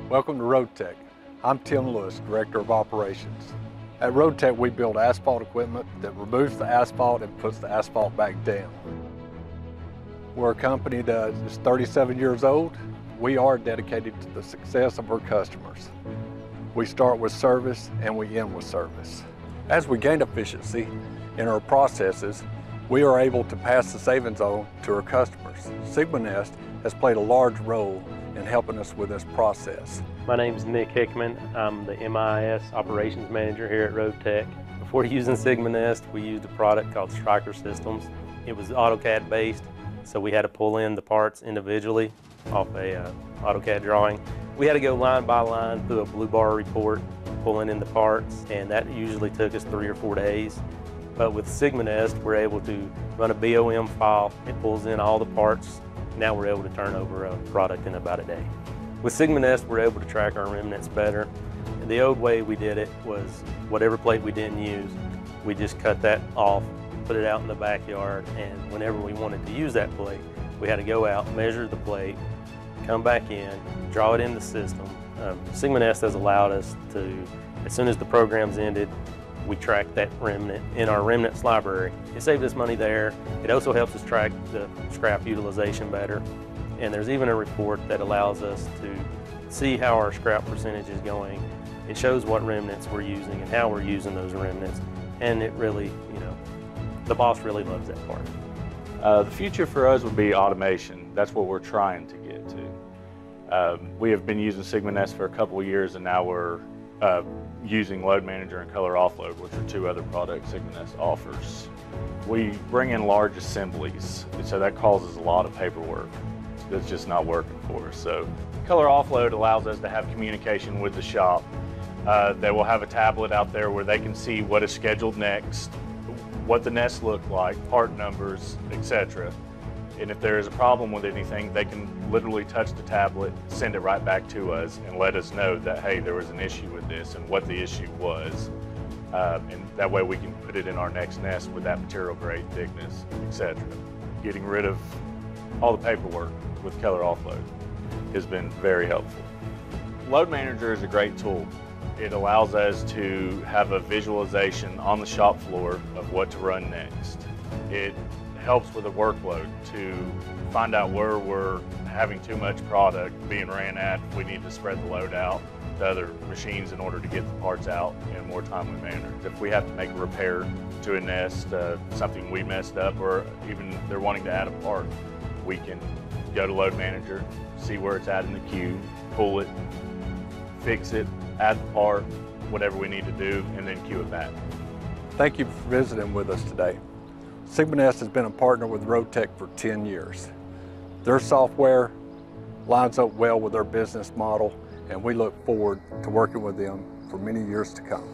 Welcome to RoadTec. I'm Tim Lewis, Director of Operations. At RoadTec, we build asphalt equipment that removes the asphalt and puts the asphalt back down. We're a company that is 37 years old. We are dedicated to the success of our customers. We start with service and we end with service. As we gain efficiency in our processes, we are able to pass the savings on to our customers. SigmaTEK has played a large role in helping us with this process. My name is Nick Hickman. I'm the MIS Operations Manager here at RoadTec. Before using SigmaTEK, we used a product called SigmaTEK Systems. It was AutoCAD based, so we had to pull in the parts individually off a AutoCAD drawing. We had to go line by line through a blue bar report, pulling in the parts, and that usually took us 3 or 4 days. But with SigmaTEK, we're able to run a BOM file. It pulls in all the parts. Now we're able to turn over a product in about a day. With SigmaTEK, we're able to track our remnants better. The old way we did it was whatever plate we didn't use, we just cut that off, put it out in the backyard, and whenever we wanted to use that plate, we had to go out, measure the plate, come back in, draw it in the system. SigmaTEK has allowed us to, as soon as the program's ended, we track that remnant in our remnants library. It saved us money there. It also helps us track the scrap utilization better. And there's even a report that allows us to see how our scrap percentage is going. It shows what remnants we're using and how we're using those remnants. And it really, the boss really loves that part. The future for us would be automation. That's what we're trying to get to. We have been using SigmaTEK for a couple of years, and now we're using Load Manager and Color Offload, which are 2 other products SigmaTEK offers. We bring in large assemblies, so that causes a lot of paperwork. That's just not working for us. So Color Offload allows us to have communication with the shop. They will have a tablet out there where they can see what is scheduled next, what the nests look like, part numbers, etc. And if there is a problem with anything, they can literally touch the tablet, send it right back to us, and let us know that, hey, there was an issue with this and what the issue was. And that way we can put it in our next nest with that material grade thickness, etc. Getting rid of all the paperwork with Color Offload has been very helpful. Load Manager is a great tool. It allows us to have a visualization on the shop floor of what to run next. It helps with the workload to find out where we're having too much product being ran at. We need to spread the load out to other machines in order to get the parts out in a more timely manner. If we have to make a repair to a nest, something we messed up, or even they're wanting to add a part, we can go to Load Manager, see where it's at in the queue, pull it, fix it, add the part, whatever we need to do, and then queue it back. Thank you for visiting with us today. SigmaTEK has been a partner with RoadTec for 10 years. Their software lines up well with their business model, and we look forward to working with them for many years to come.